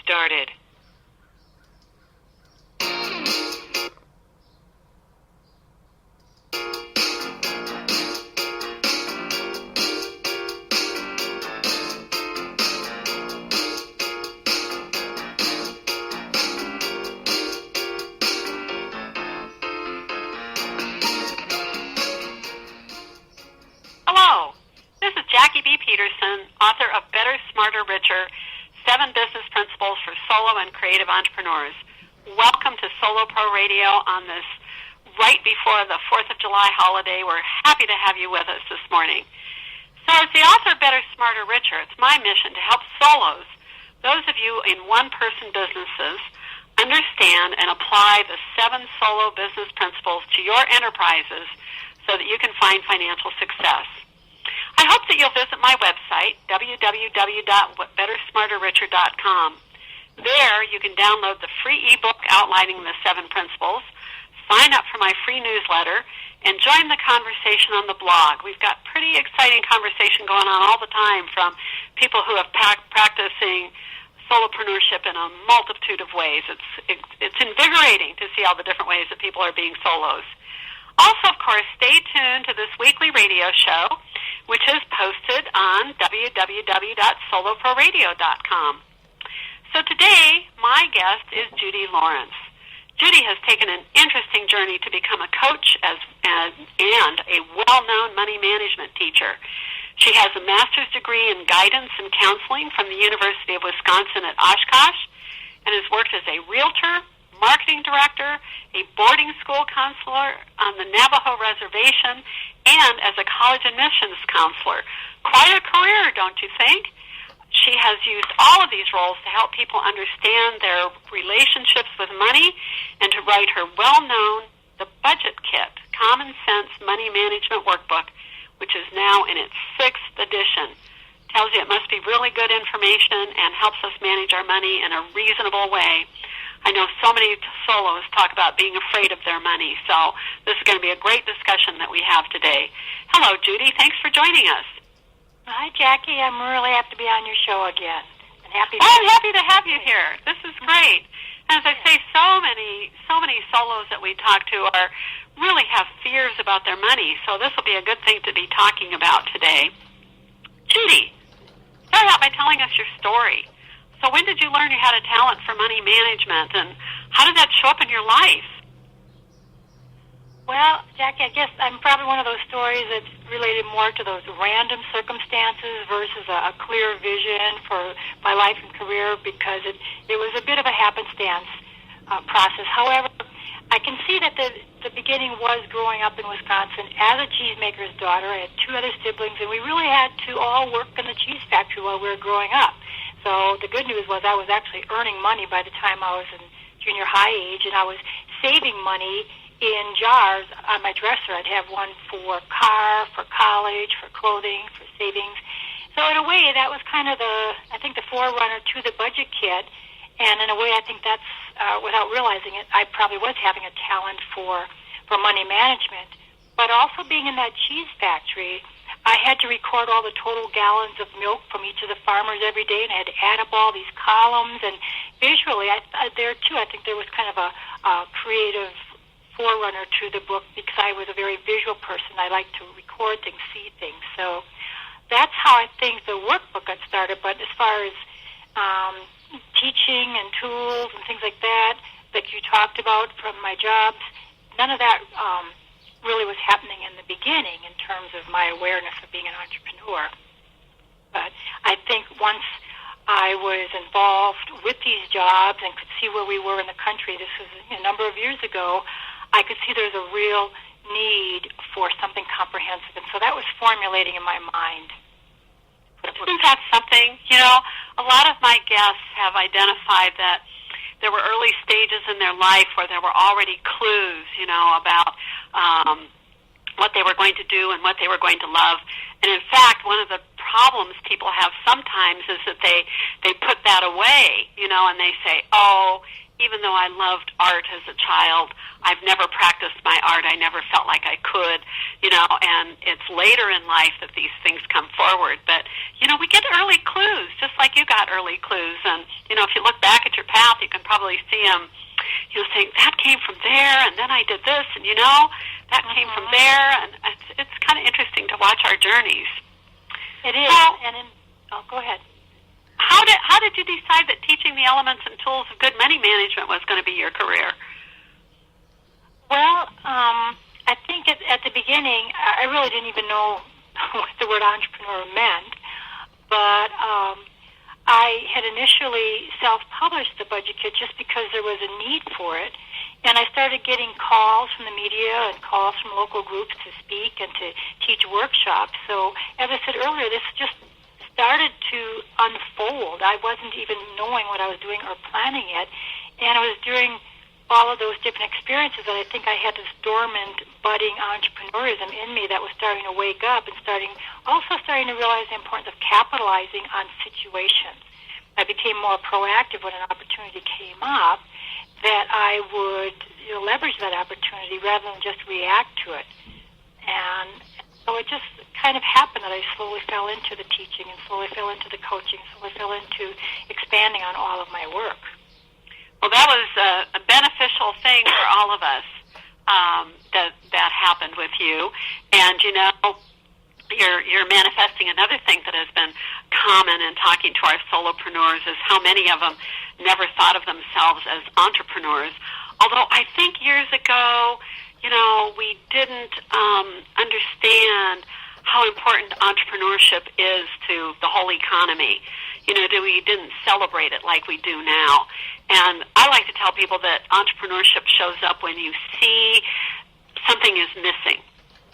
started. Author of Better, Smarter, Richer, 7 Business Principles for Solo and Creative Entrepreneurs. Welcome to Solo Pro Radio on this right before the 4th of July holiday. We're happy to have you with us this morning. So as the author of Better, Smarter, Richer, it's my mission to help solos, those of you in one-person businesses, understand and apply the 7 solo business principles to your enterprises so that you can find financial success. I hope that you'll visit my website, www.bettersmarterricher.com. There, you can download the free ebook outlining the 7 principles, sign up for my free newsletter, and join the conversation on the blog. We've got pretty exciting conversation going on all the time from people who have practicing solopreneurship in a multitude of ways. It's invigorating to see all the different ways that people are being solos. Also, of course, stay tuned to this weekly radio show, which is posted on www.soloproradio.com. So today, my guest is Judy Lawrence. Judy has taken an interesting journey to become a coach and a well-known money management teacher. She has a master's degree in guidance and counseling from the University of Wisconsin at Oshkosh and has worked as a realtor, marketing director, a boarding school counselor on the Navajo Reservation, and as a college admissions counselor. Quite a career, don't you think? She has used all of these roles to help people understand their relationships with money and to write her well-known The Budget Kit, Common Sense Money Management Workbook, which is now in its 6th edition. Tells you it must be really good information and helps us manage our money in a reasonable way. I know so many solos talk about being afraid of their money, so this is going to be a great discussion that we have today. Hello, Judy. Thanks for joining us. Hi, Jackie. I'm really happy to be on your show again. I'm happy to have you here. This is great. As I say, so many solos that we talk to really have fears about their money, so this will be a good thing to be talking about today. Judy, start out by telling us your story. So when did you learn you had a talent for money management, and how did that show up in your life? Well, Jackie, I guess I'm probably one of those stories that's related more to those random circumstances versus a clear vision for my life and career, because it was a bit of a happenstance process. However, I can see that the beginning was growing up in Wisconsin as a cheesemaker's daughter. I had 2 other siblings, and we really had to all work in the cheese factory while we were growing up. So the good news was I was actually earning money by the time I was in junior high age, and I was saving money in jars on my dresser. I'd have one for car, for college, for clothing, for savings. So in a way, that was kind of the forerunner to the budget kit. And in a way, I think that's, without realizing it, I probably was having a talent for money management. But also being in that cheese factory, I had to record all the total gallons of milk from each of the farmers every day, and I had to add up all these columns. And visually, there too, I think there was kind of a creative forerunner to the book, because I was a very visual person. I like to record things, see things. So that's how I think the workbook got started. But as far as teaching and tools and things like that you talked about from my jobs, none of that really was happening in the beginning in terms of my awareness of being an entrepreneur. But I think once I was involved with these jobs and could see where we were in the country, this was a number of years ago, I could see there was a real need for something comprehensive. And so that was formulating in my mind. Isn't that something? You know, a lot of my guests have identified that there were early stages in their life where there were already clues, you know, about what they were going to do and what they were going to love. And in fact, one of the problems people have sometimes is that they put that away, you know, and they say, oh, even though I loved art as a child, I've never practiced my art. I never felt like I could, and it's later in life that these things come forward. But, we get early clues, just like you got early clues. And, if you look back at your path, you can probably see them, saying, that came from there, and then I did this, and, that came from there. And it's kind of interesting to watch our journeys. It is. Go ahead. How did you decide that teaching the elements and tools of good money management was going to be your career? Well, I think at the beginning, I really didn't even know what the word entrepreneur meant, but I had initially self-published the Budget Kit just because there was a need for it, and I started getting calls from the media and calls from local groups to speak and to teach workshops. So, as I said earlier, this just started to unfold. I wasn't even knowing what I was doing or planning it, and it was during all of those different experiences that I think I had this dormant, budding entrepreneurism in me that was starting to wake up and starting to realize the importance of capitalizing on situations. I became more proactive when an opportunity came up, that I would leverage that opportunity rather than just react to it. And so it just kind of happened that I slowly fell into the teaching and slowly fell into the coaching, slowly fell into expanding on all of my work. Well, that was a beneficial thing for all of us that happened with you. And, you're manifesting another thing that has been common in talking to our solopreneurs is how many of them never thought of themselves as entrepreneurs. Although I think years ago, we didn't understand how important entrepreneurship is to the whole economy. We didn't celebrate it like we do now. And I like to tell people that entrepreneurship shows up when you see something is missing.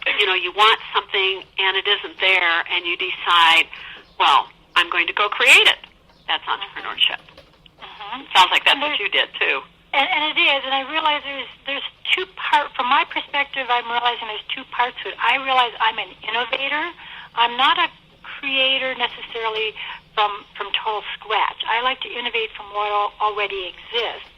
You want something and it isn't there, and you decide, well, I'm going to go create it. That's entrepreneurship. Sounds like that's what you did, too. And it is, and I realize there's two parts. From my perspective, I'm realizing there's two parts to it. I realize I'm an innovator. I'm not a creator necessarily from total scratch. I like to innovate from what already exists.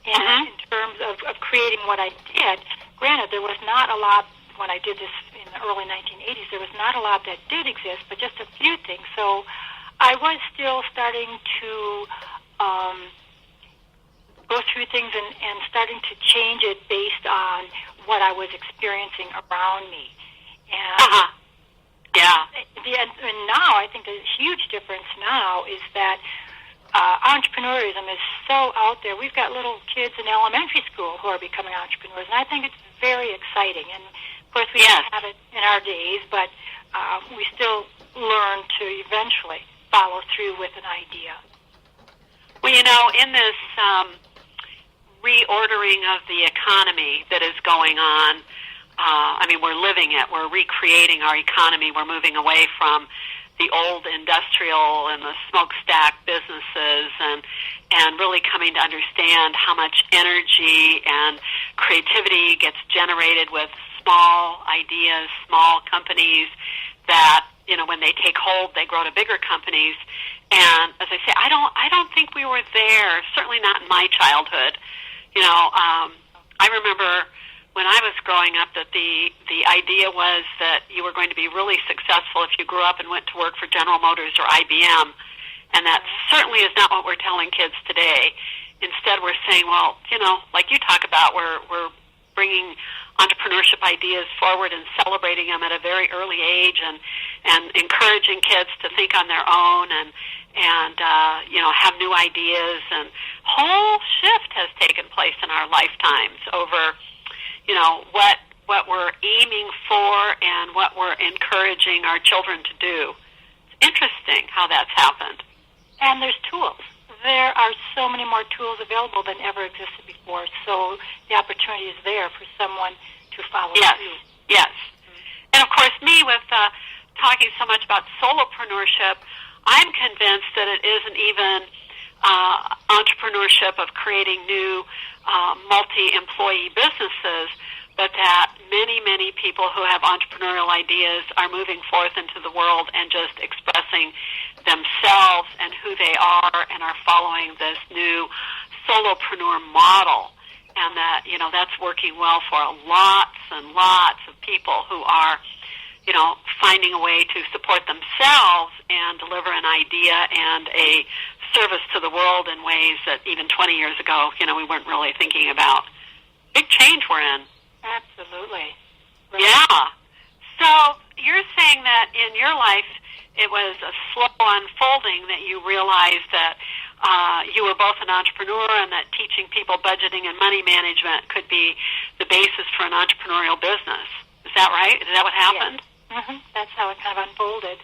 And in terms of creating what I did, granted, there was not a lot when I did this in the early 1980s. There was not a lot that did exist, but just a few things. So I was still starting to go through things and starting to change it based on what I was experiencing around me. And and now I think the huge difference now is that entrepreneurism is so out there. We've got little kids in elementary school who are becoming entrepreneurs, and I think it's very exciting. And of course, we don't have it in our days, but we still learn to eventually follow through with an idea. Well, in this reordering of the economy that is going on, we're living it. We're recreating our economy. We're moving away from the old industrial and the smokestack businesses and really coming to understand how much energy and creativity gets generated with small ideas, small companies that, when they take hold, they grow to bigger companies. And as I say, I don't think we were there, certainly not in my childhood. I remember when I was growing up that the idea was that you were going to be really successful if you grew up and went to work for General Motors or IBM. And that certainly is not what we're telling kids today. Instead, we're saying, well, like you talk about, we're bringing entrepreneurship ideas forward and celebrating them at a very early age and encouraging kids to think on their own and have new ideas. And whole shift has taken place in our lifetimes over what we're aiming for and what we're encouraging our children to do. It's interesting how that's happened. And there's tools. There are so many more tools available than ever existed before, so the opportunity is there for someone to follow through. Yes. And of course, me with talking so much about solopreneurship, I'm convinced that it isn't even entrepreneurship of creating new multi-employee businesses, but that many, many people who have entrepreneurial ideas are moving forth into the world and just expressing themselves and who they are and are following this new solopreneur model, and that, that's working well for lots and lots of people who are, finding a way to support themselves and deliver an idea and a service to the world in ways that even 20 years ago, we weren't really thinking about. Big change we're in. Absolutely. Right. Yeah. So you're saying that in your life it was a slow unfolding that you realized that you were both an entrepreneur and that teaching people budgeting and money management could be the basis for an entrepreneurial business. Is that right? Is that what happened? Yes. That's how it kind of unfolded.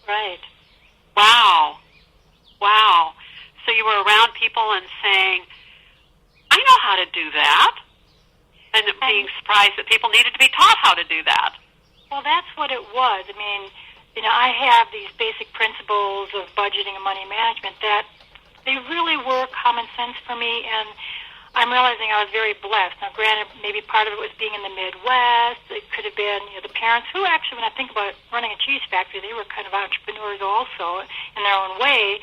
Right. Wow. So you were around people and saying, I know how to do that. And being surprised that people needed to be taught how to do that. Well, that's what it was. I mean, I have these basic principles of budgeting and money management that they really were common sense for me, and I'm realizing I was very blessed. Now, granted, maybe part of it was being in the Midwest. It could have been the parents who actually, when I think about running a cheese factory, they were kind of entrepreneurs also in their own way,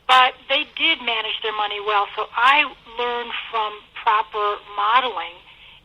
but they did manage their money well. So I learned from proper modeling.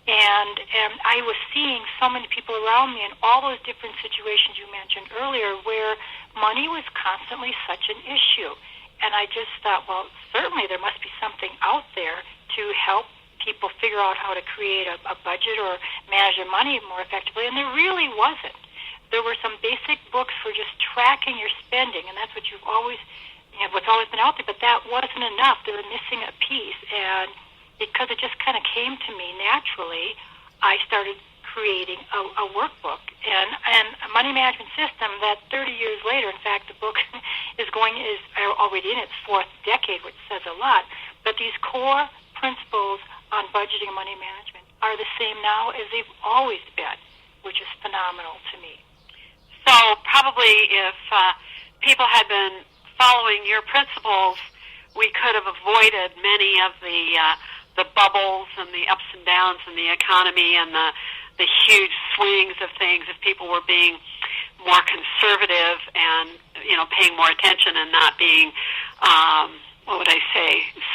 And I was seeing so many people around me in all those different situations you mentioned earlier where money was constantly such an issue. And I just thought, well, certainly there must be something out there to help people figure out how to create a budget or manage their money more effectively. And there really wasn't. There were some basic books for just tracking your spending, and that's what what's always been out there, but that wasn't enough. They were missing a piece. And because it just kind of came to me naturally, I started creating a workbook and a money management system that 30 years later, in fact, the book is already in its fourth decade, which says a lot. But these core principles on budgeting and money management are the same now as they've always been, which is phenomenal to me. So probably if people had been following your principles, we could have avoided many of the bubbles and the ups and downs in the economy and the huge swings of things if people were being more conservative and, paying more attention and not being,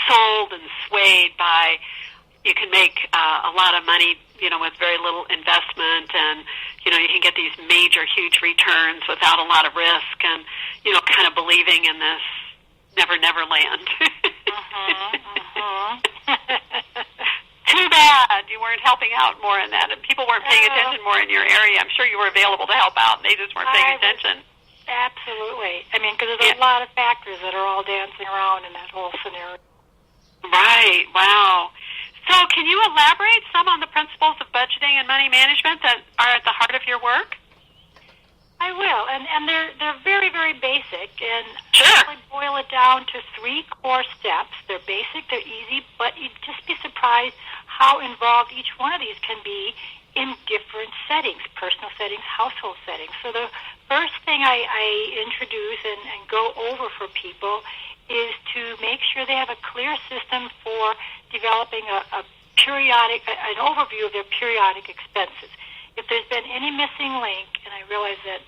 sold and swayed by, you can make a lot of money, with very little investment and, you can get these major, huge returns without a lot of risk and, kind of believing in this never land. Too bad you weren't helping out more in that, and people weren't paying attention more in your area. I'm sure you were available to help out, and they just weren't paying attention. Absolutely. I mean, because there's a lot of factors that are all dancing around in that whole scenario. Right. Wow. So can you elaborate some on the principles of budgeting and money management that are at the heart of your work? I will, and they're very, very basic, and sure. I boil it down to 3 core steps. They're basic, they're easy, but you'd just be surprised how involved each one of these can be in different settings, personal settings, household settings. So the first thing I introduce and go over for people is to make sure they have a clear system for developing an overview of their periodic expenses. If there's been any missing link, and I realize that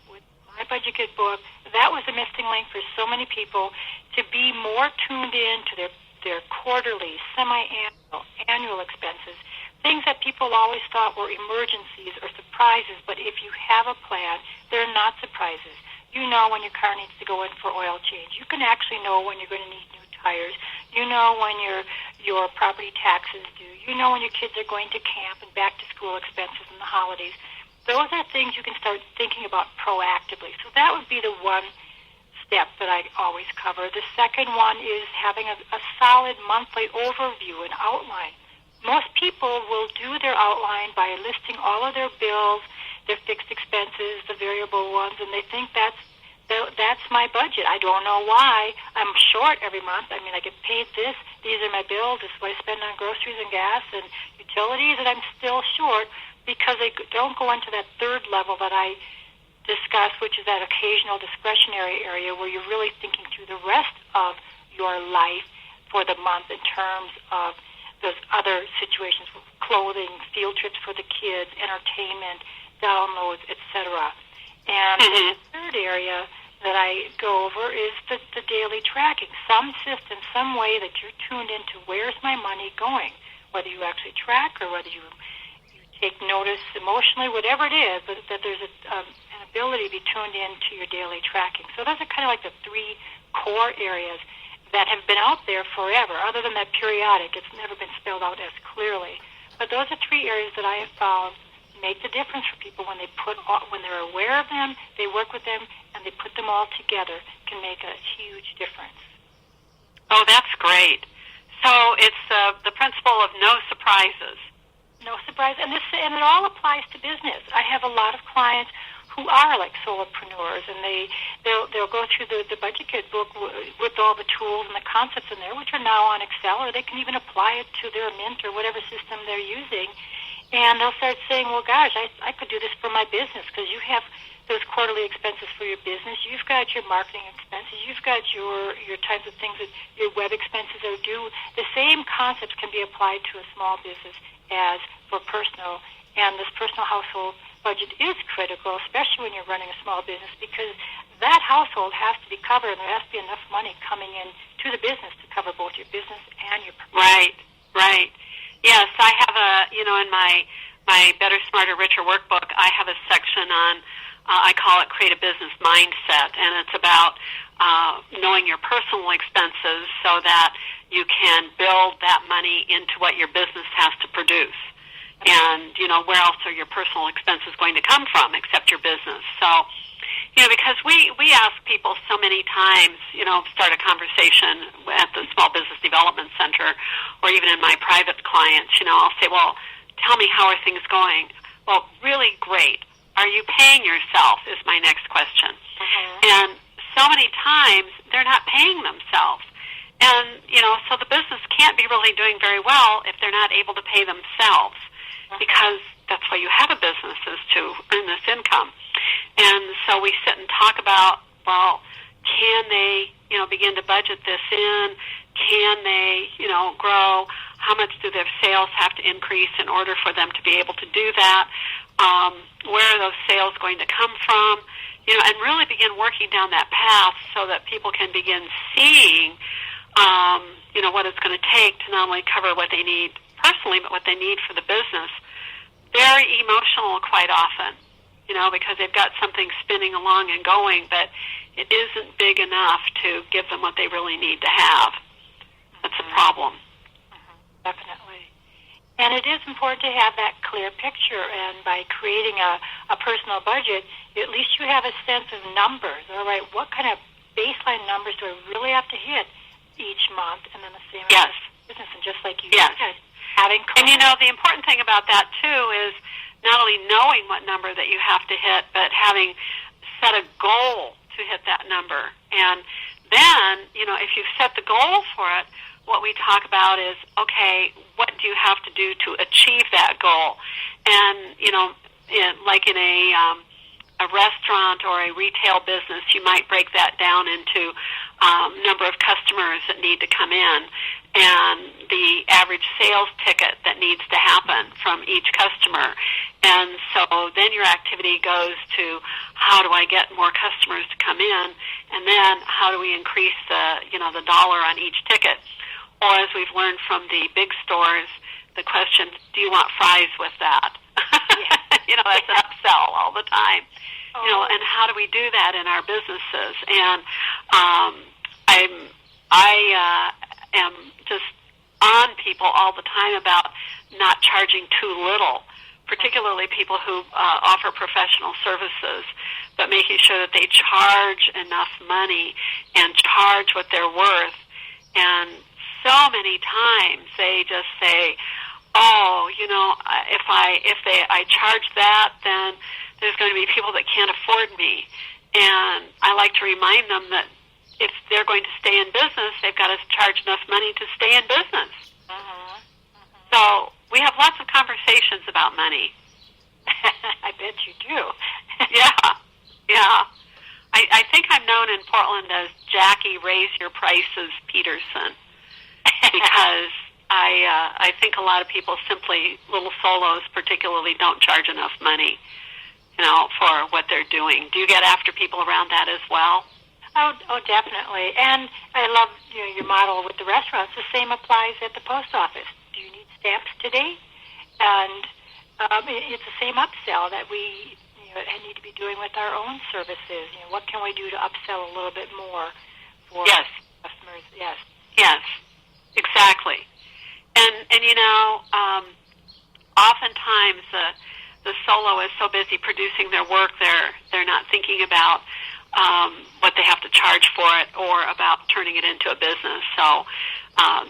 with my Budget Kit book, that was a missing link for so many people, to be more tuned in to their quarterly, semi-annual, annual expenses, things that people always thought were emergencies or surprises, but if you have a plan, they're not surprises. You know when your car needs to go in for oil change. You can actually know when you're going to need new tires. You know when your property taxes due. You know when your kids are going to camp and back to school expenses in the holidays. Those are things you can start thinking about proactively. So that would be the one step that I always cover. The second one is having a solid monthly overview and outline. Most people will do their outline by listing all of their bills, their fixed expenses, the variable ones, and they think that's my budget. I don't know why. I'm short every month. I mean, I get paid this. These are my bills. This is what I spend on groceries and gas and utilities, and I'm still short because they don't go into that third level that I discussed, which is that occasional discretionary area where you're really thinking through the rest of your life for the month in terms of those other situations, clothing, field trips for the kids, entertainment, downloads, etc. And the third area that I go over is the daily tracking. Some system, some way that you're tuned into where's my money going, whether you actually track or whether you take notice emotionally, whatever it is, but that there's an ability to be tuned into your daily tracking. So those are kind of like the three core areas that have been out there forever. Other than that periodic, it's never been spelled out as clearly. But those are three areas that I have found make the difference for people when they're aware of them, they work with them, and they put them all together, can make a huge difference. Oh, that's great. So it's the principle of no surprises. No surprise, and it all applies to business. I have a lot of clients who are like solopreneurs, and they'll go through the Budget Kit book with all the tools and the concepts in there, which are now on Excel, or they can even apply it to their Mint or whatever system they're using. And they'll start saying, well, gosh, I could do this for my business, because you have those quarterly expenses for your business. You've got your marketing expenses. You've got your types of things that your web expenses are due. The same concepts can be applied to a small business as for personal. And this personal household budget is critical, especially when you're running a small business, because that household has to be covered, and there has to be enough money coming in to the business to cover both your business and your personal. Right. Yes, I have in my Better, Smarter, Richer workbook, I have a section on, I call it Create a Business Mindset, and it's about knowing your personal expenses so that you can build that money into what your business has to produce. And, where else are your personal expenses going to come from except your business? So, because we ask people so many times, start a conversation at the Small Business Development Center or even in my private clients, I'll say, well, tell me, how are things going? Well, really great. Are you paying yourself is my next question. Mm-hmm. And so many times they're not paying themselves. And, so the business can't be really doing very well if they're not able to pay themselves, because that's why you have a business, is to earn this income. And so we sit and talk about, well, can they, begin to budget this in? Can they, grow? How much do their sales have to increase in order for them to be able to do that? Where are those sales going to come from? And really begin working down that path so that people can begin seeing, what it's going to take to not only cover what they need personally, but what they need for the business. Very emotional quite often, because they've got something spinning along and going, but it isn't big enough to give them what they really need to have. That's a problem. Mm-hmm. Definitely. And it is important to have that clear picture, and by creating a personal budget, at least you have a sense of numbers. All right, what kind of baseline numbers do I really have to hit each month? And then the same yes. business, and just like you yes. said, having and the important thing about that too is not only knowing what number that you have to hit, but having set a goal to hit that number. And then, if you've set the goal for it, what we talk about is, okay, what do you have to do to achieve that goal? And, like in a restaurant or a retail business, you might break that down into number of customers that need to come in and the average sales ticket that needs to happen from each customer. And so then your activity goes to, how do I get more customers to come in? And then how do we increase the dollar on each ticket? Or as we've learned from the big stores, the question, do you want fries with that? Yeah. That's an upsell all the time. And how do we do that in our businesses? And I am just on people all the time about not charging too little, particularly people who offer professional services, but making sure that they charge enough money and charge what they're worth. And so many times they just say, oh, if I charge that, then there's going to be people that can't afford me. And I like to remind them that if they're going to stay in business, they've got to charge enough money to stay in business. Mm-hmm. So we have lots of conversations about money. I bet you do. Yeah. I think I'm known in Portland as Jackie Raise Your Prices Peterson, because I think a lot of people simply, little solos particularly, don't charge enough money, for what they're doing. Do you get after people around that as well? Oh, definitely. And I love your model with the restaurants. The same applies at the post office. Do you need stamps today? And it's the same upsell that we need to be doing with our own services. What can we do to upsell a little bit more for customers? Yes. Yes, exactly. And oftentimes the solo is so busy producing their work, they're not thinking about what they have to charge for it or about turning it into a business. So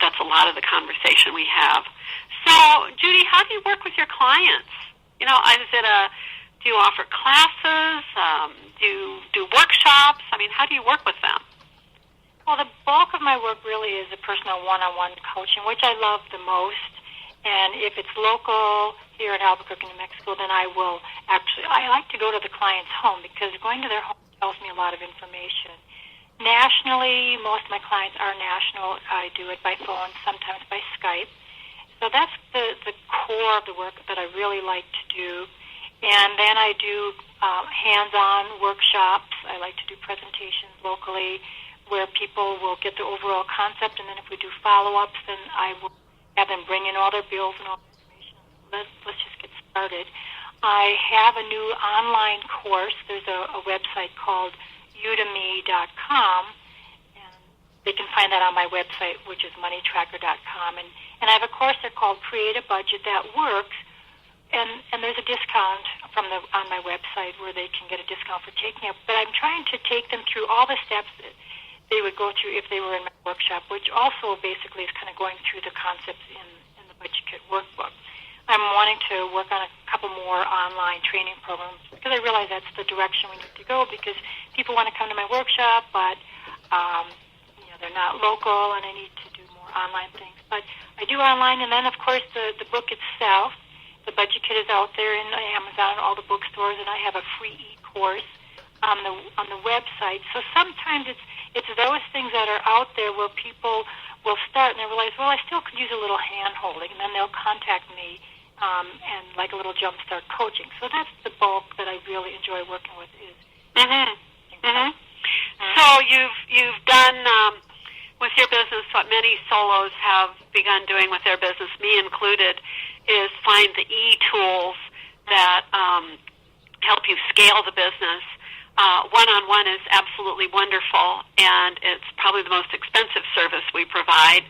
that's a lot of the conversation we have. So, Judy, how do you work with your clients? Do you offer classes? Do you do workshops? I mean, how do you work with them? Well, the bulk of my work really is the personal one-on-one coaching, which I love the most. And if it's local here in Albuquerque, New Mexico, then I like to go to the client's home, because going to their home tells me a lot of information. Nationally, most of my clients are national. I do it by phone, sometimes by Skype. So that's the core of the work that I really like to do. And then I do hands-on workshops. I like to do presentations locally where people will get the overall concept, and then if we do follow-ups, then I will have them bring in all their bills and all the information. Let's just get started. I have a new online course. There's a website called Udemy.com, and they can find that on my website, which is moneytracker.com. And I have a course there called Create a Budget That Works, and there's a discount on my website where they can get a discount for taking it. But I'm trying to take them through all the steps that they would go through if they were in my workshop, which also basically is kind of going through the concepts in the Budget Kit workbook. I'm wanting to work on a couple more online training programs, because I realize that's the direction we need to go, because people want to come to my workshop, but they're not local, and I need to do more online things. But I do online, and then, of course, the book itself. The Budget Kit is out there in Amazon and all the bookstores, and I have a free e-course on the website. So sometimes it's those things that are out there where people will start and they realize, well, I still could use a little hand-holding, and then they'll contact me and like a little jump-start coaching. So that's the bulk that I really enjoy working with is. So you've done with your business what many solos have begun doing with their business, me included, is find the e-tools that help you scale the business. One-on-one is absolutely wonderful, and it's probably the most expensive service we provide,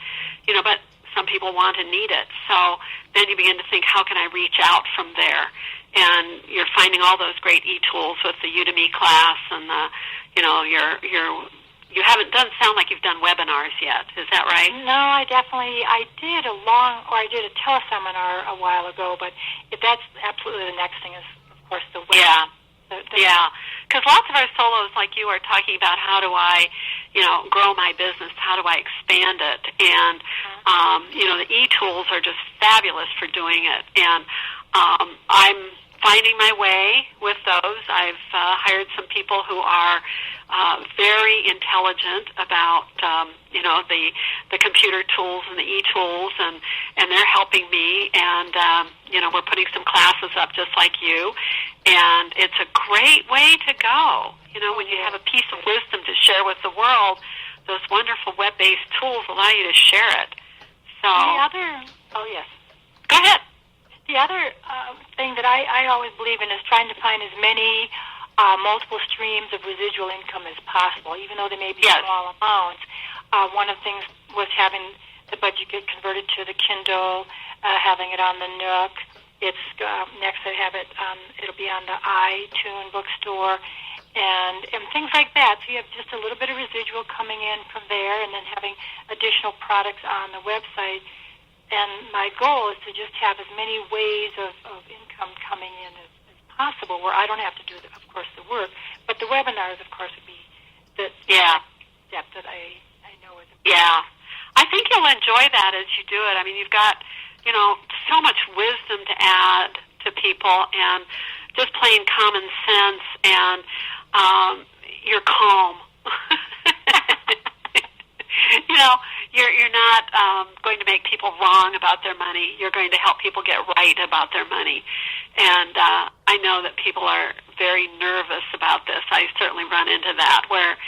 but some people want and need it. So then you begin to think, how can I reach out from there? And you're finding all those great e-tools with the Udemy class and you haven't sound like you've done webinars yet. Is that right? No, I did a teleseminar a while ago, but that's absolutely the next thing is, of course, the web. Yeah. Because lots of our solos like you are talking about, how do I, grow my business? How do I expand it? And, the e-tools are just fabulous for doing it. And I'm finding my way with those. I've hired some people who are very intelligent about, the computer tools and the e-tools, and they're helping me. And, we're putting some classes up just like you. And it's a great way to go. When you have a piece of wisdom to share with the world, those wonderful web-based tools allow you to share it. So yes. Go ahead. The other thing that I always believe in is trying to find as many multiple streams of residual income as possible, even though they may be small amounts. One of the things was having the Budget Kit converted to the Kindle, having it on the Nook. It's next I have it. It'll be on the iTunes bookstore, and things like that. So you have just a little bit of residual coming in from there, and then having additional products on the website. And my goal is to just have as many ways of income coming in as possible, where I don't have to do, of course, the work. But the webinars, of course, would be the step that I know is important. Yeah. I think you'll enjoy that as you do it. I mean, you've got, so much wisdom to add to people, and just plain common sense, and you're calm. You're not going to make people wrong about their money. You're going to help people get right about their money. And I know that people are very nervous about this. I certainly run into that where,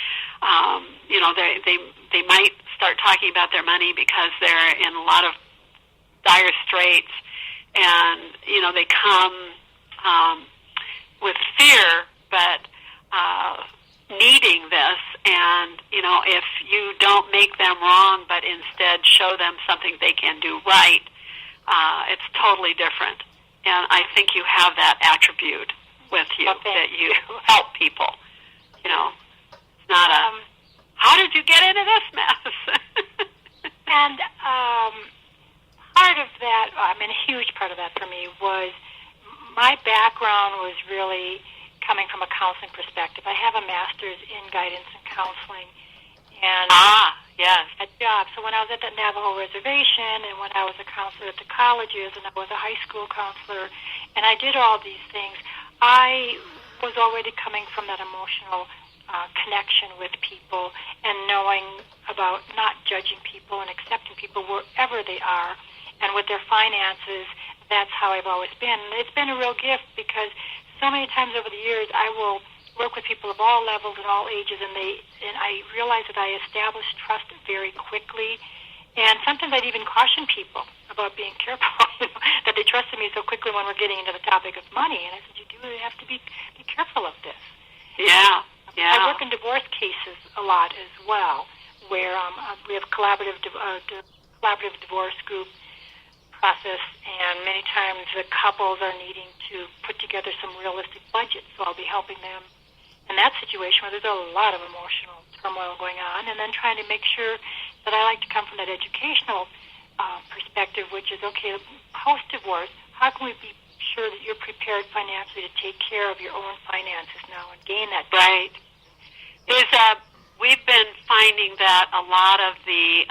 they might start talking about their money because they're in a lot of dire straits, and, they come with fear, but needing this, and, if you don't make them wrong, but instead show them something they can do right, it's totally different. And I think you have that attribute with you, that you help people. It's not how did you get into this mess? And part of that, a huge part of that for me was my background was really coming from a counseling perspective. I have a master's in guidance and counseling, and yes, a job. So when I was at the Navajo Reservation, and when I was a counselor at the colleges, and I was a high school counselor, and I did all these things, I was already coming from that emotional connection with people and knowing about not judging people and accepting people wherever they are and with their finances. That's how I've always been. And it's been a real gift because so many times over the years I will work with people of all levels and all ages, and I realize that I establish trust very quickly. And sometimes I'd even caution people about being careful, that they trusted me so quickly when we're getting into the topic of money. And I said, you do have to be careful of this. Yeah. I work in divorce cases a lot as well, where we have collaborative divorce group process, and many times the couples are needing to put together some realistic budgets. So I'll be helping them in that situation where there's a lot of emotional turmoil going on, and then trying to make sure that I like to come from that educational perspective, which is, okay, post-divorce, how can we be sure that you're prepared financially to take care of your own finances now and gain that. Right. We've been finding that a lot of the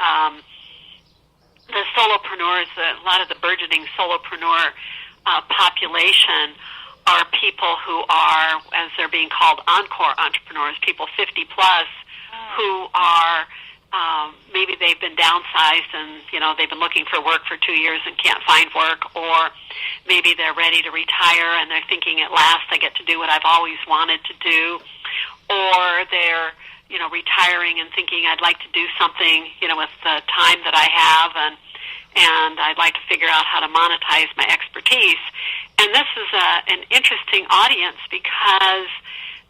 solopreneurs, a lot of the burgeoning solopreneur population are people who are, as they're being called, Encore entrepreneurs, people 50 plus, who are maybe they've been downsized and, they've been looking for work for 2 years and can't find work, or maybe they're ready to retire and they're thinking, at last I get to do what I've always wanted to do, or they're, retiring and thinking, I'd like to do something, with the time that I have, and I'd like to figure out how to monetize my expertise. And this is an interesting audience because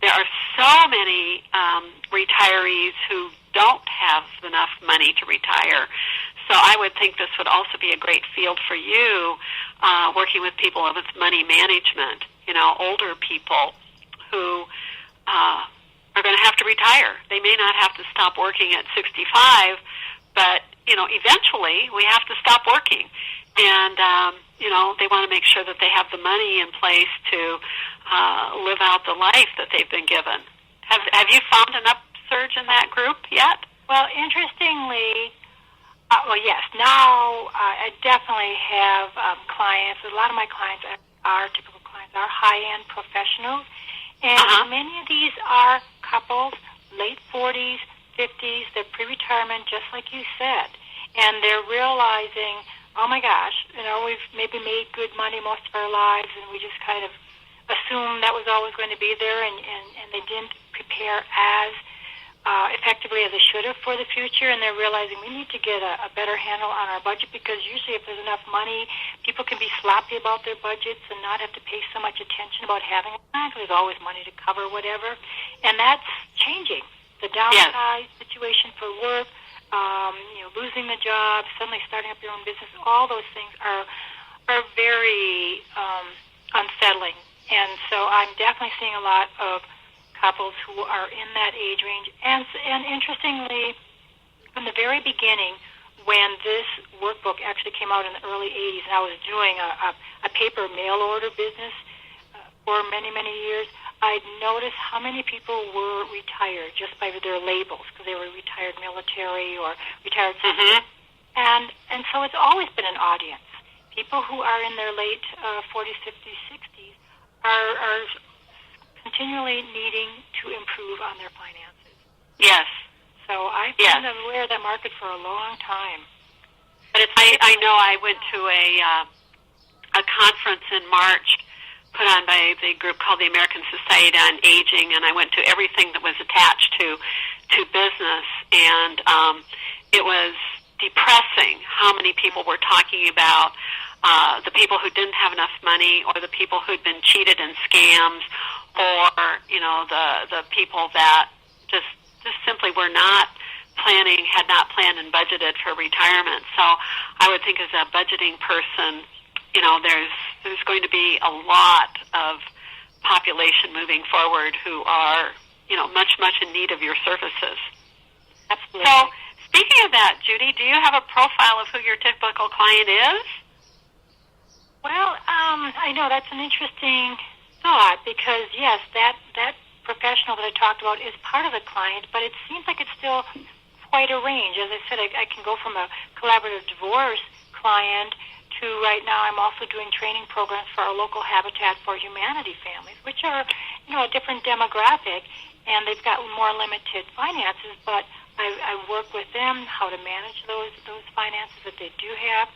there are so many retirees who don't have enough money to retire. So I would think this would also be a great field for you, working with people with money management, older people who are going to have to retire. They may not have to stop working at 65, but, eventually we have to stop working. And, they want to make sure that they have the money in place to live out the life that they've been given. Have you found an upsurge in that group yet? Well, interestingly, yes. Now I definitely have clients. A lot of my clients are typical clients, are high-end professionals. And many of these are couples, late 40s, 50s, they're pre-retirement, just like you said. And they're realizing, oh my gosh, we've maybe made good money most of our lives, and we just kind of assumed that was always going to be there, and they didn't prepare as effectively as they should have for the future, and they're realizing we need to get a better handle on our budget, because usually if there's enough money, people can be sloppy about their budgets and not have to pay so much attention about having a plan, because there's always money to cover whatever, and that's changing. The downside situation for work, losing the job, suddenly starting up your own business, all those things are very unsettling, and so I'm definitely seeing a lot of couples who are in that age range. And interestingly, from the very beginning, when this workbook actually came out in the early 80s, and I was doing a paper mail order business for many, many years, I'd noticed how many people were retired just by their labels, because they were retired military or retired something. And so it's always been an audience. People who are in their late 40s, 50s, 60s are continually needing to improve on their finances. Yes. So I've been aware of that market for a long time. But I know I went to a conference in March put put on by the group called the American Society on Aging, and I went to everything that was attached to business, and it was depressing how many people were talking about the people who didn't have enough money, or the people who'd been cheated in scams, or the people that just simply were not had not planned and budgeted for retirement. So I would think as a budgeting person, there's going to be a lot of population moving forward who are much in need of your services. Absolutely. So speaking of that, Judy, do you have a profile of who your typical client is? Well, I know that's an interesting thought, because yes, that professional that I talked about is part of the client, but it seems like it's still quite a range. As I said, I can go from a collaborative divorce client to right now I'm also doing training programs for our local Habitat for Humanity families, which are a different demographic, and they've got more limited finances, but I work with them how to manage those finances that they do have.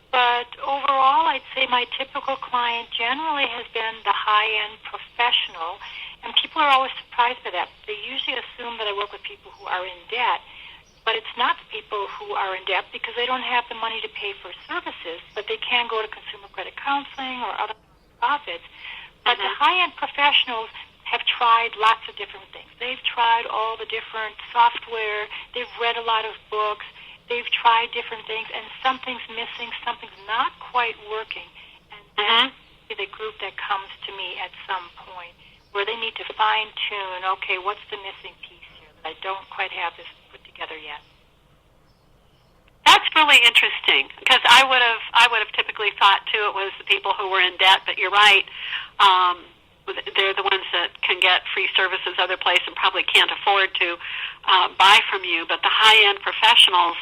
But overall, I'd say my typical client generally has been the high-end professional, and people are always surprised by that. They usually assume that I work with people who are in debt, but it's not the people who are in debt because they don't have the money to pay for services, but they can go to consumer credit counseling or other profits. But the high-end professionals have tried lots of different things. They've tried all the different software. They've read a lot of books. They've tried different things, and something's missing, something's not quite working. And that's the group that comes to me at some point where they need to fine-tune, okay, what's the missing piece here that I don't quite have this put together yet. That's really interesting, because I would have typically thought, too, it was the people who were in debt, but you're right. They're the ones that can get free services other place and probably can't afford to buy from you. But the high-end professionals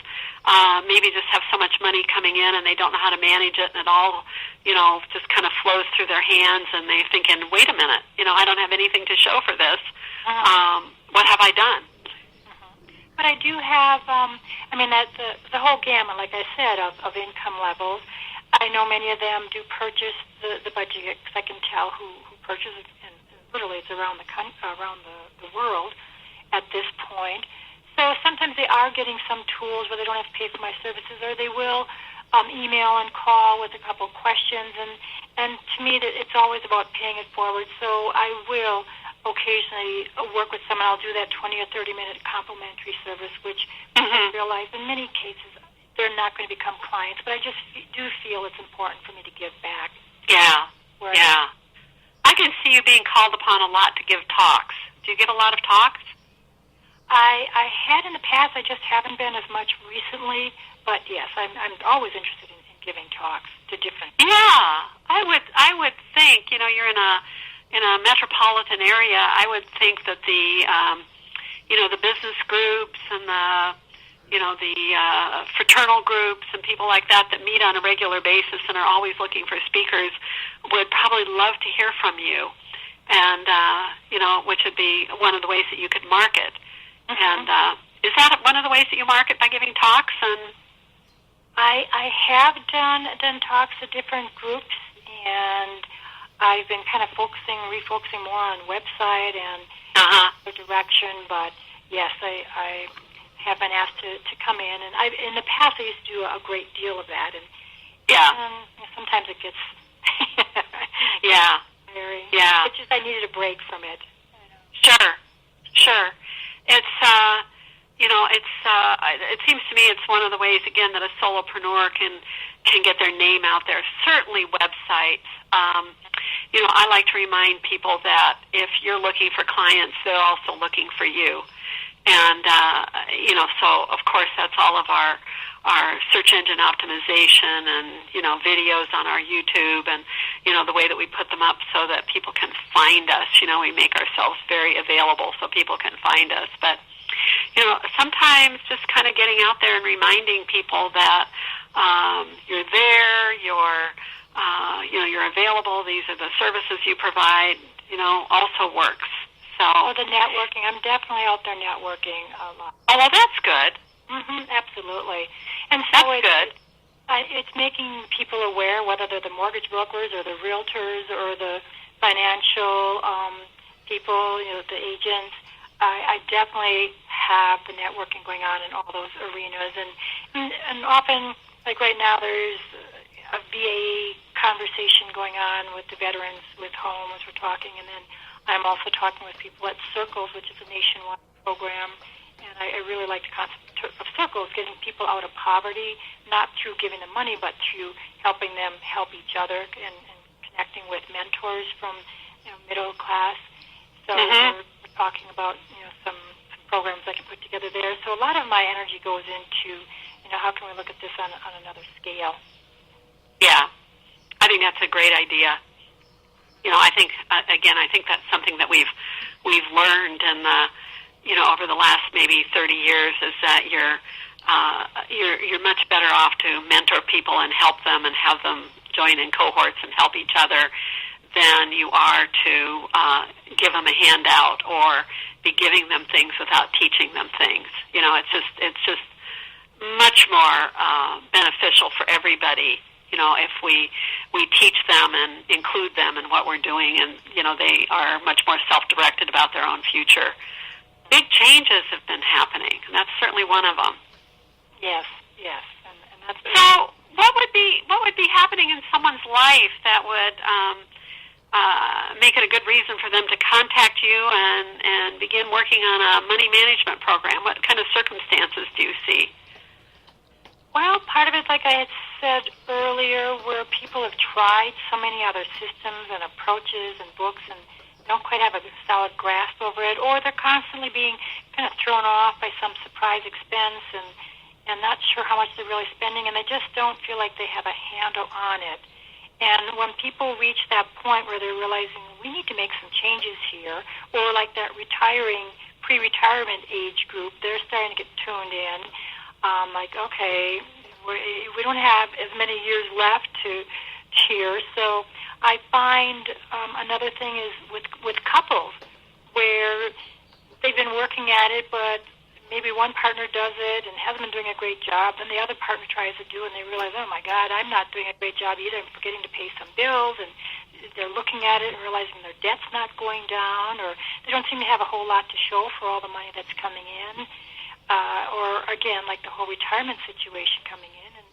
maybe just have so much money coming in and they don't know how to manage it, and it all, just kind of flows through their hands, and they're thinking, wait a minute, I don't have anything to show for this. What have I done? But I do have, the whole gamut, like I said, of income levels. I know many of them do purchase the budget, because I can tell who purchases, and literally it's around the world at this point. So sometimes they are getting some tools where they don't have to pay for my services, or they will email and call with a couple questions. And to me, it's always about paying it forward. So I will occasionally work with someone. I'll do that 20 or 30-minute complimentary service, which I realize in many cases they're not going to become clients, but I just do feel it's important for me to give back. Yeah, yeah. I can see you being called upon a lot to give talks. Do you give a lot of talks? I had in the past. I just haven't been as much recently, but yes, I'm always interested in giving talks to different. Yeah, I would think, you're in a metropolitan area. I would think that the business groups and the fraternal groups and people like that meet on a regular basis and are always looking for speakers would probably love to hear from you, and which would be one of the ways that you could market. And is that one of the ways that you market, by giving talks? And I have done talks to different groups, and I've been kind of refocusing more on website and the direction. But yes, I have been asked to come in, and in the past I used to do a great deal of that, and sometimes it gets very. Yeah, it's just I needed a break from it. Sure. It's it seems to me it's one of the ways, again, that a solopreneur can get their name out there. Certainly websites. I like to remind people that if you're looking for clients, they're also looking for you. And, so, of course, that's all of our search engine optimization and, videos on our YouTube and, the way that we put them up so that people can find us. We make ourselves very available so people can find us. But, sometimes just kind of getting out there and reminding people that you're there, you're available, these are the services you provide, also works. So, the networking. I'm definitely out there networking a lot. Oh, well, that's good. Absolutely. And so that's good. It's making people aware, whether they're the mortgage brokers or the realtors or the financial people, the agents. I definitely have the networking going on in all those arenas, and often, like right now, there's a VA conversation going on with the Veterans with Home as we're talking, and then I'm also talking with people at Circles, which is a nationwide program, and I really like the concept of Circles, getting people out of poverty, not through giving them money, but through helping them help each other and connecting with mentors from middle class. So we're talking about some programs I can put together there. So a lot of my energy goes into how can we look at this on another scale. Yeah, I think that's a great idea. I think I think that's something that we've learned in the over the last maybe 30 years is that you're much better off to mentor people and help them and have them join in cohorts and help each other than you are to give them a handout or be giving them things without teaching them things. It's just much more beneficial for everybody. If we teach them and include them in what we're doing, and they are much more self-directed about their own future. Big changes have been happening, and that's certainly one of them. Yes, and that's so. What would be happening in someone's life that would make it a good reason for them to contact you and begin working on a money management program? What kind of circumstances do you see? Well, part of it, like I had said earlier, where people have tried so many other systems and approaches and books and don't quite have a solid grasp over it, or they're constantly being kind of thrown off by some surprise expense and not sure how much they're really spending, and they just don't feel like they have a handle on it. And when people reach that point where they're realizing we need to make some changes here, or like that pre-retirement age group, they're starting to get tuned in. Like, okay, we don't have as many years left to here. So I find another thing is with couples where they've been working at it, but maybe one partner does it and hasn't been doing a great job, then the other partner tries to do it, and they realize, oh, my God, I'm not doing a great job either. I'm forgetting to pay some bills, and they're looking at it and realizing their debt's not going down, or they don't seem to have a whole lot to show for all the money that's coming in. Or, again, like the whole retirement situation coming in, and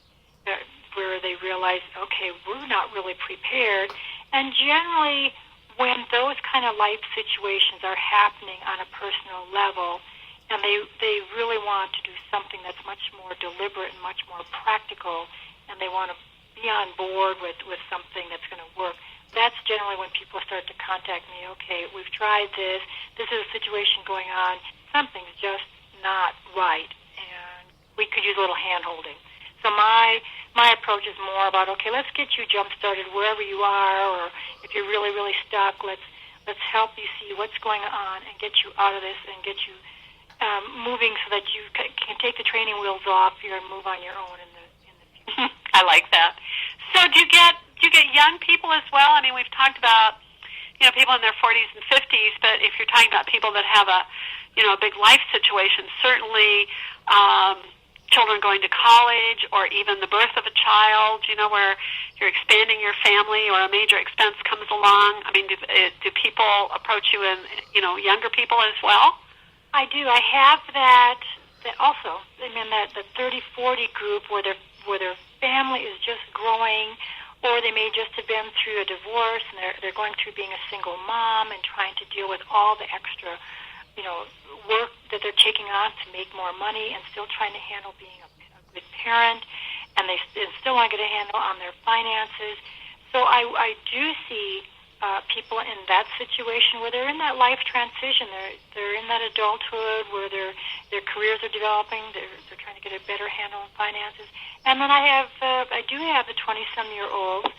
where they realize, okay, we're not really prepared. And generally, when those kind of life situations are happening on a personal level, and they really want to do something that's much more deliberate and much more practical, and they want to be on board with something that's going to work, that's generally when people start to contact me. Okay, we've tried this. This is a situation going on. Something's just not right, and we could use a little hand-holding. So my approach is more about, okay, let's get you jump-started wherever you are, or if you're really, really stuck, let's help you see what's going on and get you out of this and get you moving so that you can take the training wheels off here and move on your own in the future. I like that. So do you get young people as well? I mean, we've talked about people in their 40s and 50s, but if you're talking about people that have a big life situation, certainly children going to college or even the birth of a child, where you're expanding your family or a major expense comes along. I mean, do people approach you and, younger people as well? I do. I have that also. I mean, that the 30-40 group where their family is just growing, or they may just have been through a divorce and they're going through being a single mom and trying to deal with all the extra work that they're taking on to make more money, and still trying to handle being a good parent, and they still want to get a handle on their finances. So I do see people in that situation where they're in that life transition. They're in that adulthood where their careers are developing. They're trying to get a better handle on finances. And then I do have the 20-some-year-olds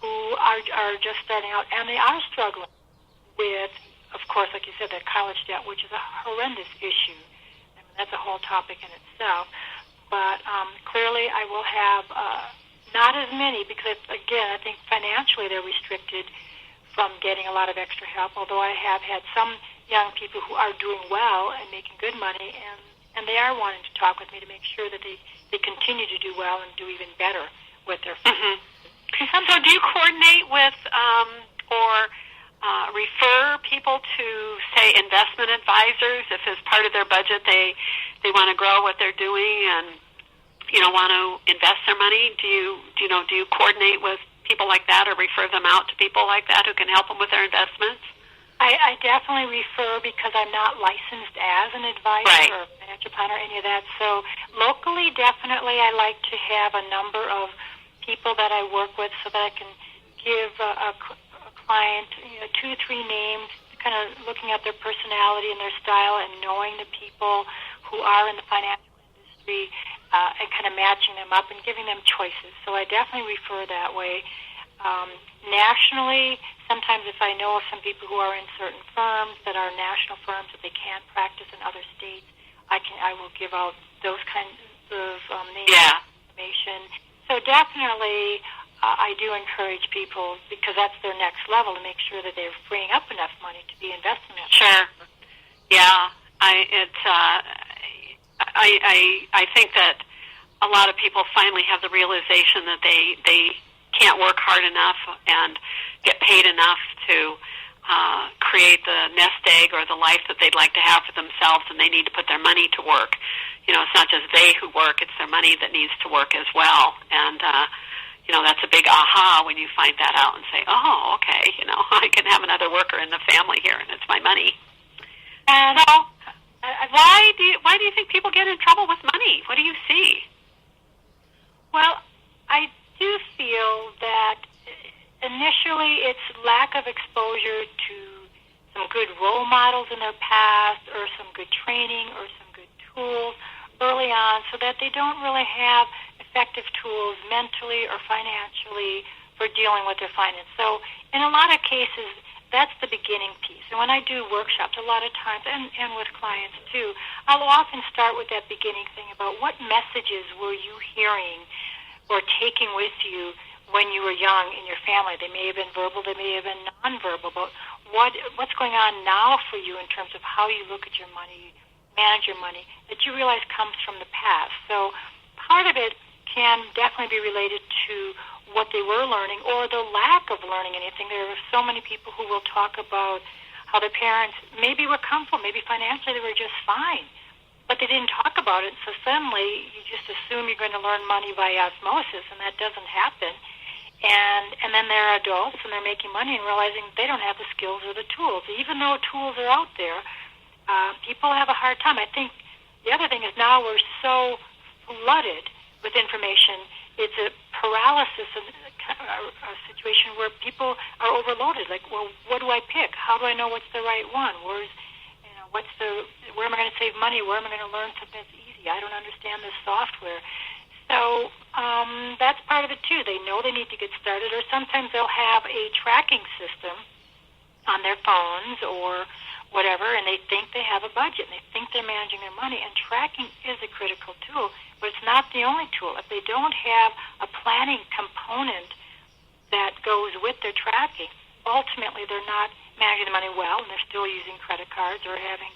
who are just starting out, and they are struggling with, of course, like you said, that college debt, which is a horrendous issue. I mean, that's a whole topic in itself. But clearly I will have not as many because, again, I think financially they're restricted from getting a lot of extra help, although I have had some young people who are doing well and making good money, and they are wanting to talk with me to make sure that they continue to do well and do even better with their finances. So do you coordinate with or refer people to, say, investment advisors if as part of their budget they want to grow what they're doing and want to invest their money? Do you coordinate with people like that or refer them out to people like that who can help them with their investments? I definitely refer because I'm not licensed as an advisor or financial planner or any of that. So locally, definitely, I like to have a number of people that I work with so that I can give a client 2, 3 names, kind of looking at their personality and their style and knowing the people who are in the financial industry and kind of matching them up and giving them choices. So I definitely refer that way. Nationally, sometimes if I know of some people who are in certain firms that are national firms that they can't practice in other states, I will give out those kinds of names and information. So definitely, I do encourage people because that's their next level to make sure that they're freeing up enough money to be investing in. Sure. Yeah. I think that a lot of people finally have the realization that they can't work hard enough and get paid enough to create the nest egg or the life that they'd like to have for themselves, and they need to put their money to work. It's not just they who work, it's their money that needs to work as well. And, that's a big aha when you find that out and say, oh, okay, I can have another worker in the family here, and it's my money. And so, why do you think people get in trouble with money? What do you see? Well, I do feel that initially it's lack of exposure to some good role models in their past or some good training or some good tools early on so that they don't really have effective tools mentally or financially for dealing with their finance. So in a lot of cases, that's the beginning piece. And when I do workshops, a lot of times, and with clients too, I'll often start with that beginning thing about what messages were you hearing or taking with you when you were young in your family. They may have been verbal, they may have been nonverbal, but what's going on now for you in terms of how you look at your money, manage your money, that you realize comes from the past. So part of it can definitely be related to what they were learning or the lack of learning anything. There are so many people who will talk about how their parents maybe were comfortable, maybe financially they were just fine, but they didn't talk about it. So suddenly you just assume you're going to learn money by osmosis, and that doesn't happen. And then they're adults and they're making money and realizing they don't have the skills or the tools. Even though tools are out there, people have a hard time. I think the other thing is now we're so flooded with information. It's a paralysis of a situation where people are overloaded. Like, well, what do I pick? How do I know what's the right one? Where am I going to save money? Where am I going to learn something that's easy? I don't understand this software. So that's part of it too. They know they need to get started, or sometimes they'll have a tracking system on their phones or whatever, and they think they have a budget, and they think they're managing their money, and tracking is a critical tool, but it's not the only tool. If they don't have a planning component that goes with their tracking, ultimately they're not managing the money well, and they're still using credit cards or having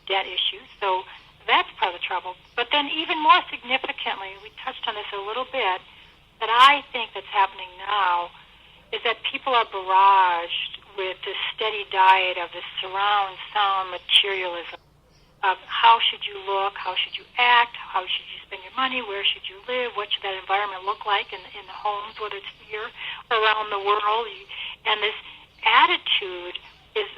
debt issues. So that's part of the trouble. But then even more significantly, we touched on this a little bit, that I think that's happening now is that people are barraged with this steady diet of this surround sound materialism of how should you look, how should you act, how should you spend your money, where should you live, what should that environment look like in the homes, whether it's here or around the world. And this attitude is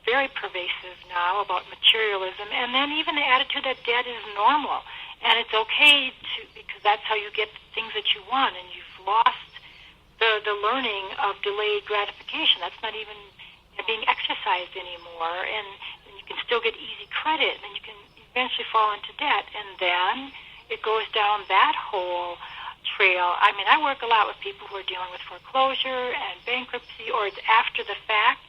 very pervasive now about materialism, and then even the attitude that debt is normal and it's okay to, because that's how you get the things that you want, and you've lost the learning of delayed gratification. That's not even being exercised anymore, and you can still get easy credit, and you can eventually fall into debt, and then it goes down that whole trail. I mean, I work a lot with people who are dealing with foreclosure and bankruptcy, or it's after the fact,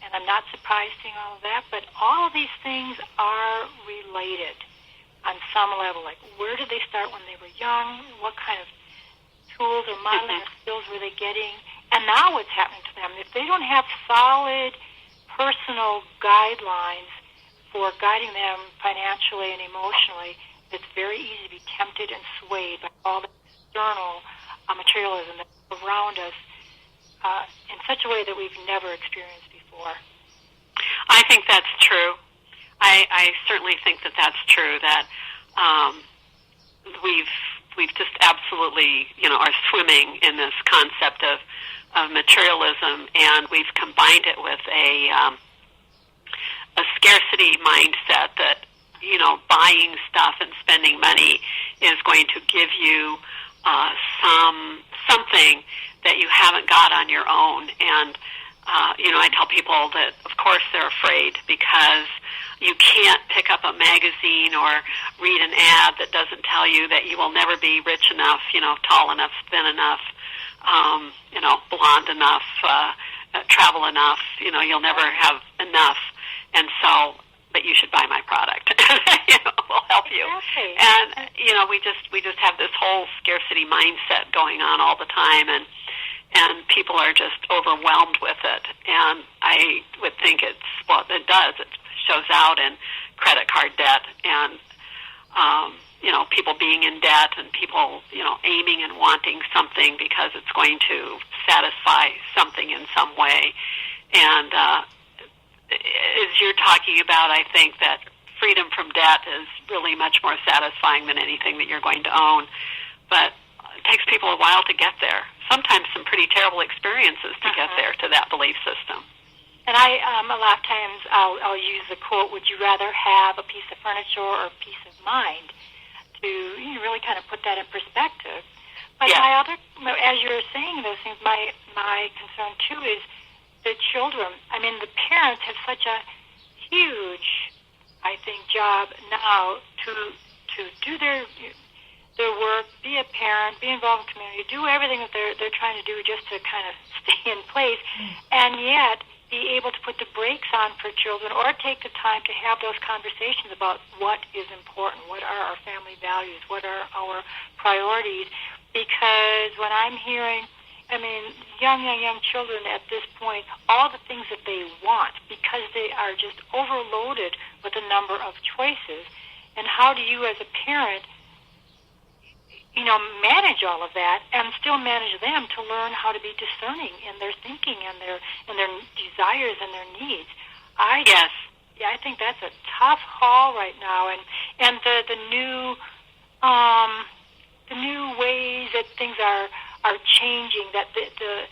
and I'm not surprised seeing all of that, but all of these things are related on some level. Like, where did they start when they were young? What kind of tools or modeling skills were they getting? And now what's happening to them? If they don't have solid personal guidelines for guiding them financially and emotionally, it's very easy to be tempted and swayed by all the external materialism that's around us in such a way that we've never experienced before. for. I think that's true. I certainly think that that's true, that we've just absolutely, are swimming in this concept of materialism, and we've combined it with a scarcity mindset that, buying stuff and spending money is going to give you something that you haven't got on your own. And, I tell people that, of course, they're afraid because you can't pick up a magazine or read an ad that doesn't tell you that you will never be rich enough, tall enough, thin enough, blonde enough, travel enough, you'll never have enough. And so, but you should buy my product. We'll help you. Exactly. And, we just have this whole scarcity mindset going on all the time, and people are just overwhelmed with it. And I would think it does. It shows out in credit card debt and, people being in debt and people, aiming and wanting something because it's going to satisfy something in some way. And as you're talking about, I think that freedom from debt is really much more satisfying than anything that you're going to own. But it takes people a while to get there. Sometimes some pretty terrible experiences to get there, to that belief system. And I, a lot of times, I'll use the quote, would you rather have a piece of furniture or a peace of mind, to really kind of put that in perspective. But my other, as you're saying those things, my concern, too, is the children. I mean, the parents have such a huge, I think, job now to do their work, be a parent, be involved in the community, do everything that they're trying to do just to kind of stay in place, and yet be able to put the brakes on for children or take the time to have those conversations about what is important, what are our family values, what are our priorities. Because when I'm hearing, young children at this point, all the things that they want, because they are just overloaded with a number of choices. And how do you as a parent, manage all of that and still manage them to learn how to be discerning in their thinking and their desires and their needs? I think that's a tough haul right now, and the new ways that things are changing, that the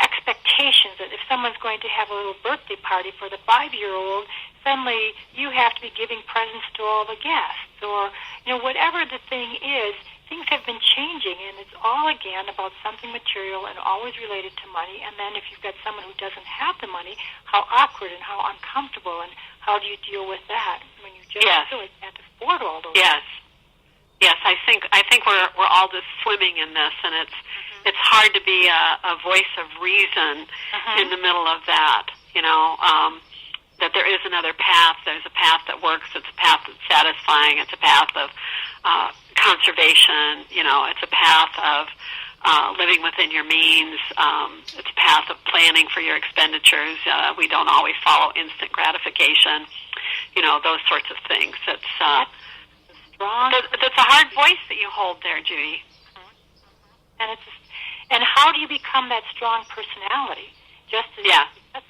expectations that if someone's going to have a little birthday party for the 5-year-old, suddenly you have to be giving presents to all the guests, or whatever the thing is. Things have been changing, and it's all, again, about something material and always related to money. And then if you've got someone who doesn't have the money, how awkward and how uncomfortable, and how do you deal with that when you just really can't afford all those things? Yes, I think we're all just swimming in this, and it's hard to be a voice of reason in the middle of that, that there is another path. There's a path that works. It's a path that's satisfying. It's a path of conservation. It's a path of living within your means. It's a path of planning for your expenditures. We don't always follow instant gratification. Those sorts of things. It's strong. That's a hard voice that you hold there, Judy. And how do you become that strong personality? Just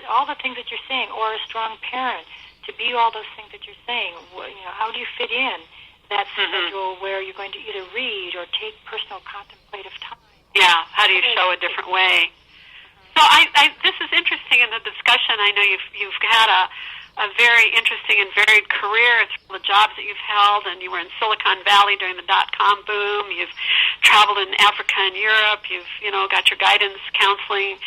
all the things that you're saying, or a strong parent, to be all those things that you're saying. How do you fit in that schedule where you're going to either read or take personal contemplative time? Yeah, how do you show a different way? So this is interesting in the discussion. I know you've had a very interesting and varied career. It's the jobs that you've held, and you were in Silicon Valley during the dot-com boom. You've traveled in Africa and Europe. You've got your guidance counseling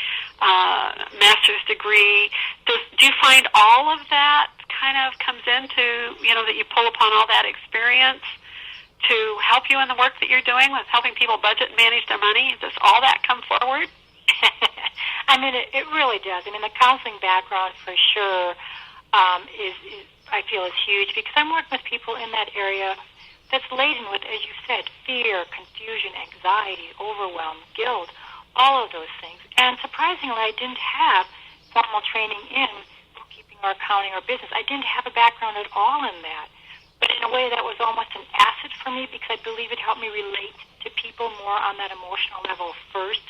master's degree. Do you find all of that kind of comes into that you pull upon all that experience to help you in the work that you're doing with helping people budget and manage their money? Does all that come forward? It really does. The counseling background for sure is I feel is huge, because I'm working with people in that area that's laden with, as you said, fear, confusion, anxiety, overwhelm, guilt, all of those things. And surprisingly, I didn't have formal training in bookkeeping or accounting or business. I didn't have a background at all in that. But in a way, that was almost an asset for me, because I believe it helped me relate to people more on that emotional level first.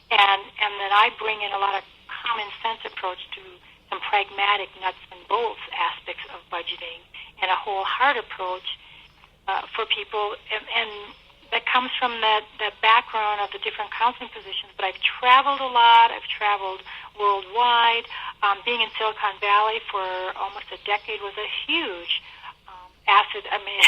And then I bring in a lot of common sense approach to some pragmatic nuts and bolts aspects of budgeting, and a whole heart approach for people, and that comes from that background of the different counseling positions. But I've traveled a lot. I've traveled worldwide. Being in Silicon Valley for almost a decade was a huge asset, I mean,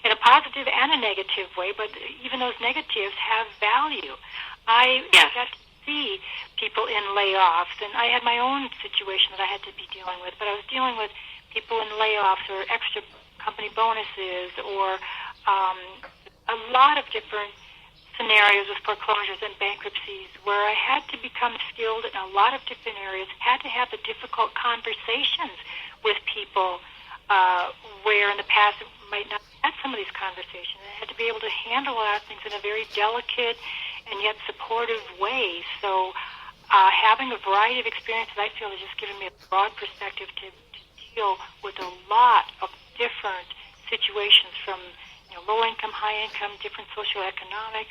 in a positive and a negative way, but even those negatives have value. I got to see people in layoffs, and I had my own situation that I had to be dealing with, but I was dealing with people in layoffs or extra company bonuses or a lot of different scenarios with foreclosures and bankruptcies where I had to become skilled in a lot of different areas, had to have the difficult conversations with people where in the past it might not have had some of these conversations. I had to be able to handle a lot of things in a very delicate and yet supportive way. So having a variety of experiences, I feel, has just given me a broad perspective to deal with a lot of different situations from low income, high income, different socioeconomic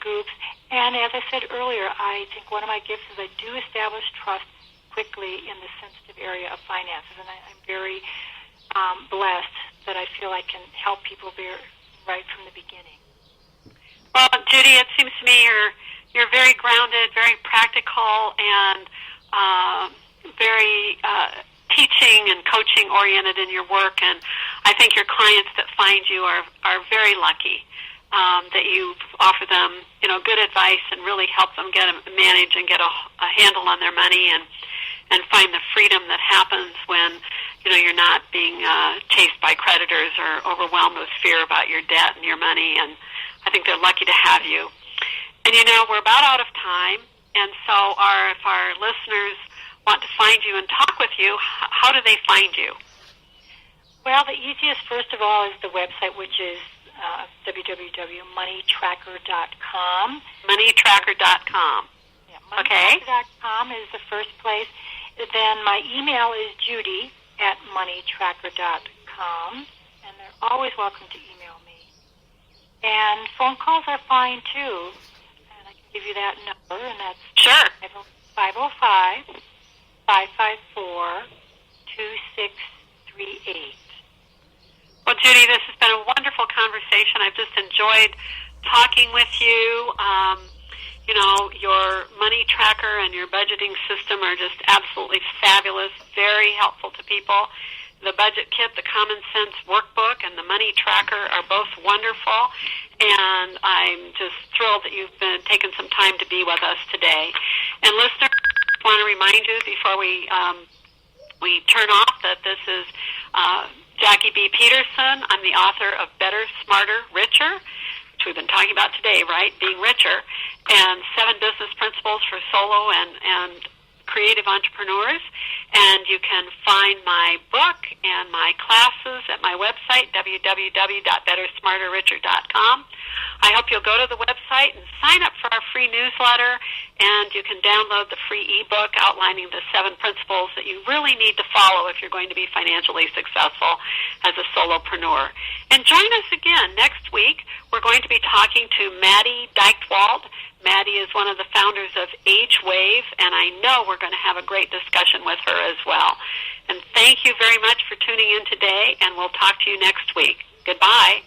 groups. And as I said earlier, I think one of my gifts is I do establish trust quickly in the sensitive area of finances, and I'm very blessed that I feel I can help people right from the beginning. Well, Judy, it seems to me you're very grounded, very practical, and very teaching and coaching oriented in your work, and I think your clients that find you are very lucky that you offer them good advice and really help them manage and get a handle on their money and find the freedom that happens when you're not being chased by creditors or overwhelmed with fear about your debt and your money, and I think they're lucky to have you. And we're about out of time, and so if our listeners want to find you and talk with you, how do they find you? Well, the easiest, first of all, is the website, which is www.moneytracker.com. Moneytracker.com. Yeah, moneytracker.com is the first place. Then my email is judy@moneytracker.com, and they're always welcome to email me. And phone calls are fine, too. And I can give you that number, and that's 505-554-2638. Well, Judy, this has been a wonderful conversation. I've just enjoyed talking with you. Your money tracker and your budgeting system are just absolutely fabulous, very helpful to people. The budget kit, the common sense workbook, and the money tracker are both wonderful, and I'm just thrilled that you've been taking some time to be with us today. And listeners, I want to remind you before we turn off that this is Jackie B. Peterson. I'm the author of Better, Smarter, Richer, which we've been talking about today, right? Being richer, and 7 business principles for solo and creative entrepreneurs. And you can find my book and my classes at my website, www.bettersmarterricher.com. I hope you'll go to the website and sign up for our free newsletter, and you can download the free ebook outlining the 7 principles that you really need to follow if you're going to be financially successful as a solopreneur. And join us again next week. We're going to be talking to Maddie Dykewald. Maddie is one of the founders of Age Wave, and I know we're going to have a great discussion with her as well. And thank you very much for tuning in today, and we'll talk to you next week. Goodbye.